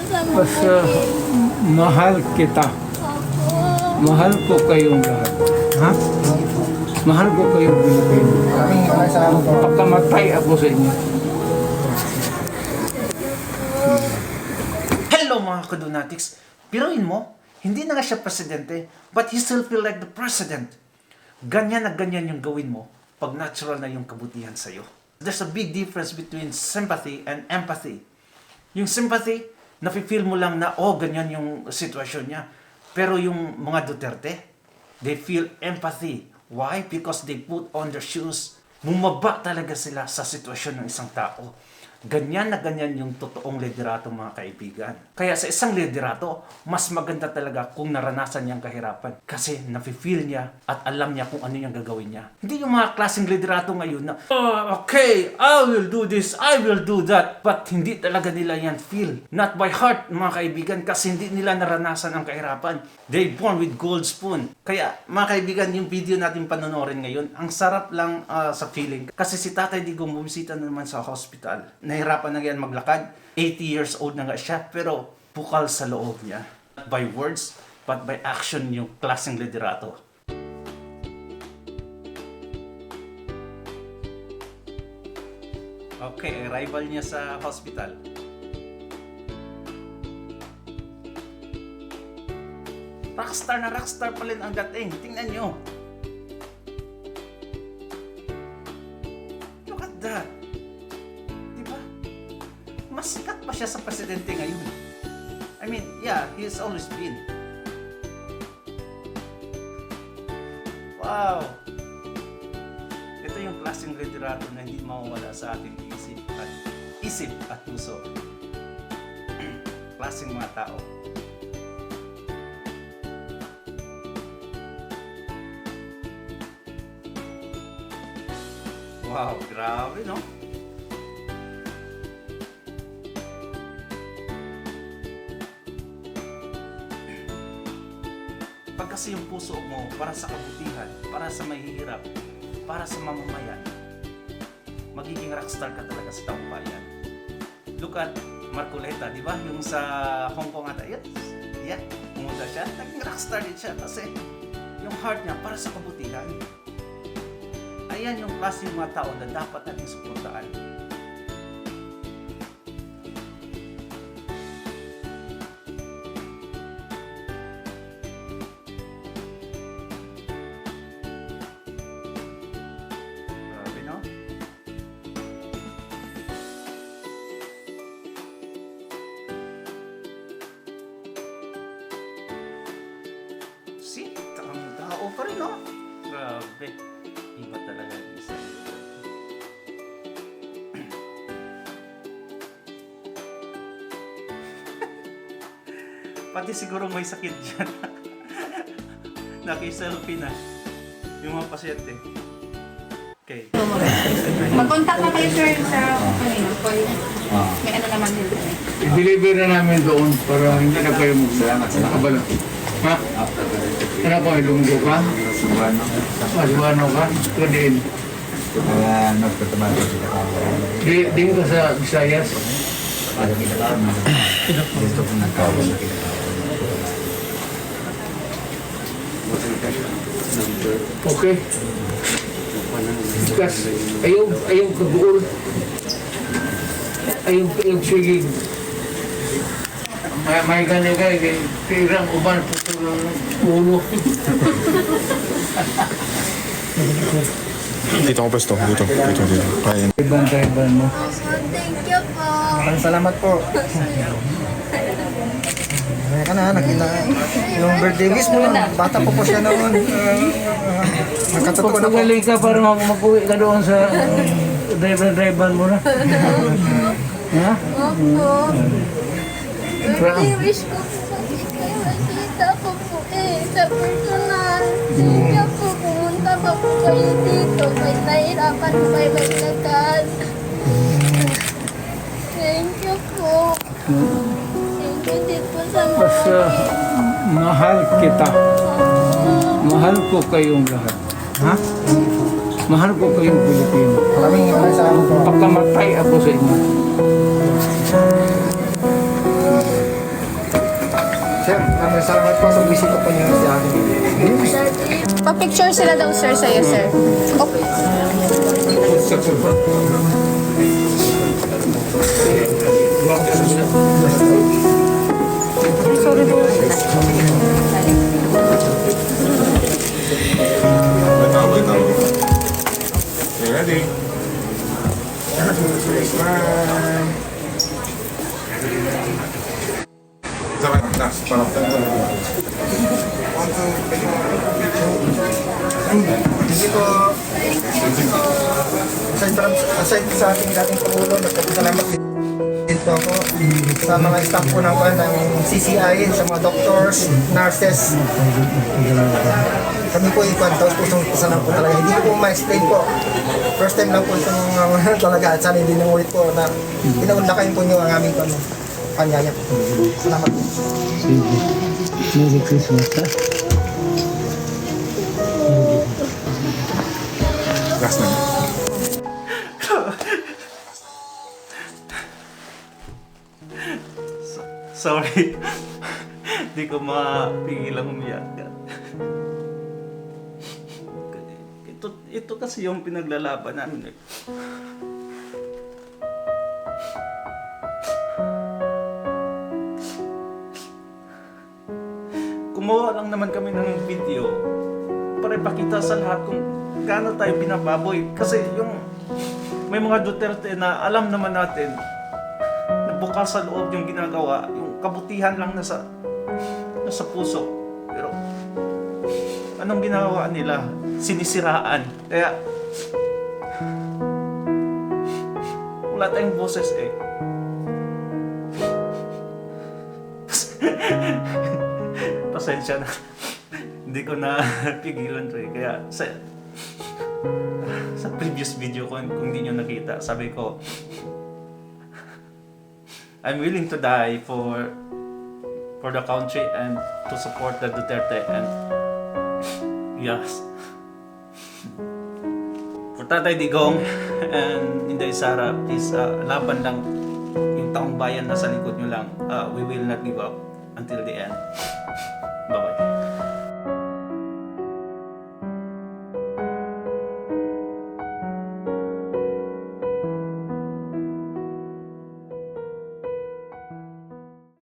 sa Basta mabuti. mahal kita. Opo. Mahal ko kayong lahat. Ha? Mahal ko kayong Pilipino. Maraming salamat po. Pagkamatay ako sa inyo. Hello mga Kadunatics! Piruin mo, hindi na nga siya presidente, but he still feel like the president. Ganyan na ganyan yung gawin mo pag natural na yung kabutihan sa'yo. There's a big difference between sympathy and empathy. Yung sympathy, nafe-feel mo lang na, oh, ganyan yung sitwasyon niya. Pero yung mga Duterte, they feel empathy. Why? Because they put on their shoes. Bumaba talaga sila sa sitwasyon ng isang tao. Ganyan na ganyan yung totoong liderato, mga kaibigan. Kaya sa isang liderato, mas maganda talaga kung naranasan niyang kahirapan. Kasi nafe-feel niya at alam niya kung ano yung gagawin niya. Hindi yung mga klaseng liderato ngayon na, oh, okay, I will do this, I will do that. But hindi talaga nila yan feel. Not by heart, mga kaibigan, kasi hindi nila naranasan ang kahirapan. They born with gold spoon. Kaya, mga kaibigan, yung video natin panonorin ngayon, ang sarap lang sa feeling. Kasi si Tatay Digong bumisita na naman sa hospital. Nahirapan na yan maglakad. 80 years old na nga siya, pero bukal sa loob niya. Not by words, but by action yung klaseng liderato. Okay, arrival niya sa hospital. Rockstar pa rin ang dating. Tingnan nyo. Look at that. Diba? Mas sikat pa siya sa presidente ngayon. I mean, yeah, he's always been. Wow! Ito yung klaseng liderato na hindi mawawala sa ating isip at puso. Klaseng mga tao. Wow, grabe, no? Pag kasi yung puso mo para sa kabutihan, para sa mahihirap, para sa mamamayan, magiging rockstar ka talaga sa taong bayan. Look at Marcoleta, di ba? Yung sa Hong Kong ata, yeah, pumunta siya, naging rockstar din siya kasi yung heart niya para sa kabutihan. Ayan yung klase ng mga tao na dapat natin suportaan. Grabe, no? See? Tao pa rin, no? Grabe. Iba talaga yung isa. Pati siguro may sakit dyan. Naki-selfie na yung mga pasyente. Okay. Mag-contact na kayo, sir, sa kanina. May ano naman din. I-deliver na namin doon para hindi na kayo magkabala. Ha? Ano ko, ilunggo ka? Subano ka? Ito din. Di ka sa Visayas? Okay. Kasi ayaw kaguol. Ayaw sige. May ganyan ka, pirang uban po ng ulo. Dito ako pwesto. Dito. Kaya. Iban mo. Thank you po. Maraming salamat po. Kaya ka na, nakita. Yung birthday wish mo, bata po siya noon. Nagkatuto na po. Pagpagaling ka para mag-uwi ka doon sa driver mo na. Ha? Opo. Birthday wish ko po kayo makita ko po sa personal. Thank you po. Pumunta pa po kayo dito. May nahirapan po kayo maglakad. Thank you po. Thank you din po sa Basta mahal kita. Mahal ko kayong lahat. Ha? Mahal ko kayong Pilipino. Maraming salamat po. Pagkamatay ako sa inyo. Sir, maraming salamat po sa bisita po niyo sa akin. Pa-picture sila daw, sir, sa'yo, sir. Okay. Sorry po. Wait now. You ready? Smile. Давай, next, пожалуйста. Hindi po, aside sa ating dating Pangulo, nagpapasalamat din po ako sa mga staff po ng CCI, sa mga doctors, nurses. Kami po ikuan, taos pusong pasalamat po talaga. Hindi ko po ma-explain po. First time lang po itong talaga at sana hindi nang ulit po na inaunlakayin po niyo ang aming panyaya po. Salamat po. Merry Christmas, ha? Last name. Sorry. Hindi ko mapigilang umiyak. Ito kasi yung pinaglalaban namin. Gumawa lang naman kami ng video para ipakita sa lahat kung gaano tayo binababoy. Kasi yung may mga Duterte na alam naman natin na bukal sa loob yung ginagawa, yung kabutihan lang nasa puso. Pero anong ginagawa nila? Sinisiraan. Kaya wala tayong boses eh. Pasensya na. Hindi ko na pigilan rin. Kaya sa previous video ko, kung hindi nyo nakita, sabi ko, I'm willing to die for the country and to support the Duterte and yes. For Tatay Digong and Inday Sara, please laban lang yung taong bayan na sa likod nyo lang. We will not give up until the end.